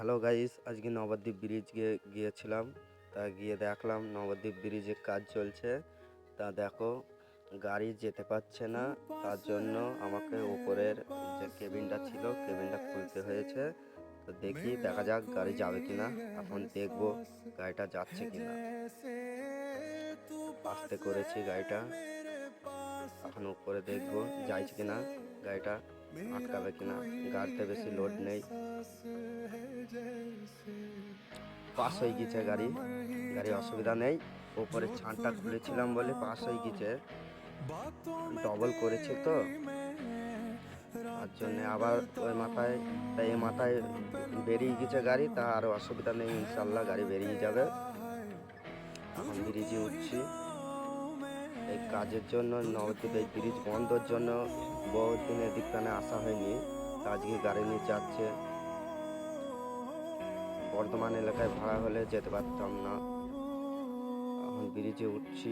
Hello guys, আজকে Nabadwip bridge গিয়েছিলাম। তা গিয়ে দেখলাম নবদ্বীপ ব্রিজে কাজ চলছে। তা দেখো গাড়ি যেতে পারছে না, তার জন্য আমাকে উপরের যে কেবিনটা ছিল কেবিনটা খুলতে হয়েছে। তো দেখা যাক গাড়ি যাবে কিনা। এখন দেখবো গাড়িটা যাচ্ছে কিনা। আস্তে করেছি গাড়িটা, এখন উপরে দেখবো যাইছে কিনা, গাড়িটা আটকাবে কিনা। গাড়িতে বেশি লোড নেই, পাস হয়ে গেছে গাড়ি অসুবিধা নেই। উপরে ছাদটা খুলেছিলাম বলে পাস হয়ে গেছে, ডবল করেছে তো তার জন্য। আবার ওই মাথায় তাই এই মাথায় বেরিয়ে গেছে গাড়ি, তা আর অসুবিধা নেই, ইনশাল্লাহ গাড়ি বেরিয়ে যাবে। এখন ব্রিজে উঠছি। এই কাজের জন্য নবদ্বীপ এই ব্রিজ বন্ধর জন্য বহুত দিন এদিক কানে আসা হয়নি। আজকে গাড়ি নিয়ে যাচ্ছে। বর্ধমান এলাকায় ভাড়া হলে যেতে পারতাম না। এখন ব্রিজে উঠছি।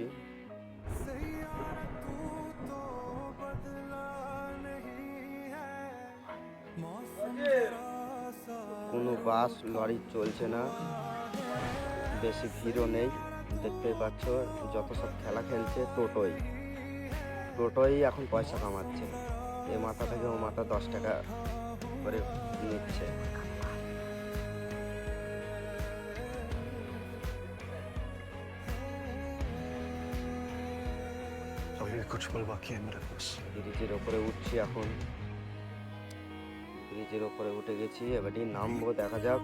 কোনো বাস লরি চলছে না, বেশি ভিড়ও নেই। দেখতেই পাচ্ছ যত সব খেলা খেলছে টোটোই এখন পয়সা কামাচ্ছে। এ মাথা থেকে ও মাথা 10 টাকা করে নিচ্ছে। ব্রিজের ওপরে উঠছি, এখন ব্রিজের ওপরে উঠে গেছি। এবারে নামবো, দেখা যাক।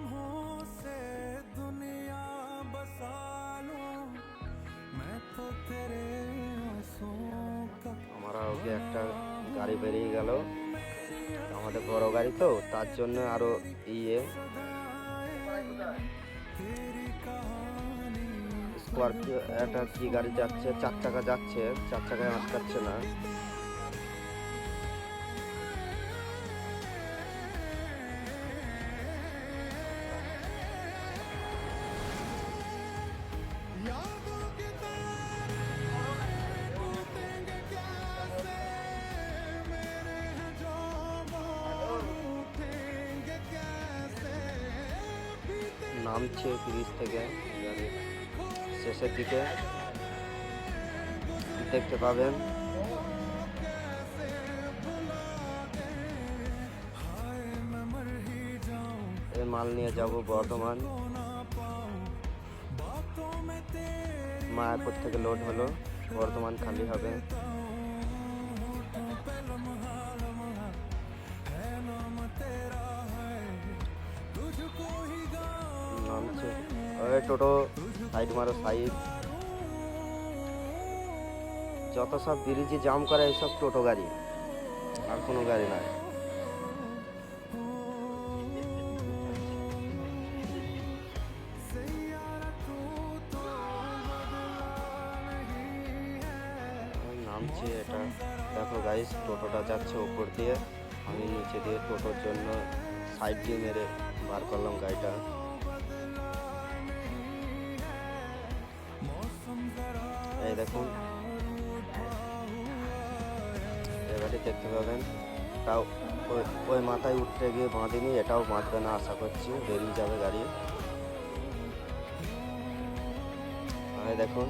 আমার আগে একটা গাড়ি বেরিয়ে গেল, আমাদের বড় গাড়ি তো তার জন্য আরো স্করপিও একটা কি গাড়ি যাচ্ছে, 4 চাকা যাচ্ছে, 4 চাকায় আটকাচ্ছে না। নামছে ব্রিজ থেকে, শেষের দিকে দেখতে পাবেন। এই মাল নিয়ে যাব বর্ধমান। মায়াপুর থেকে লোড হলো, বর্ধমান খালি হবে। নামছে ওই টোটো, সাইড মারো সাইড। যত সব ব্রিজে জাম করে এইসব টোটো গাড়ি, আর কোনো গাড়ি নাই। নামছি, এটা দেখো গাইস, টোটোটা যাচ্ছে উপর দিয়ে, আমি নিচে দিয়ে টোটোর জন্য সাইড দিয়ে মেরে বার করলাম গাড়িটা। এই দেখুন, এবারে দেখতে পাবেন। তাও ওই মাথায় উঠতে গিয়ে বাঁধেনি, এটাও বাঁধবে না আশা করছি, বেরিয়ে যাবে গাড়ি। আর দেখুন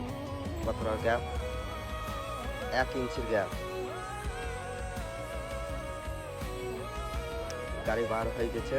কতটা গ্যাপ, 1 ইঞ্চির গ্যাপ। গাড়ি বার হয়ে গেছে।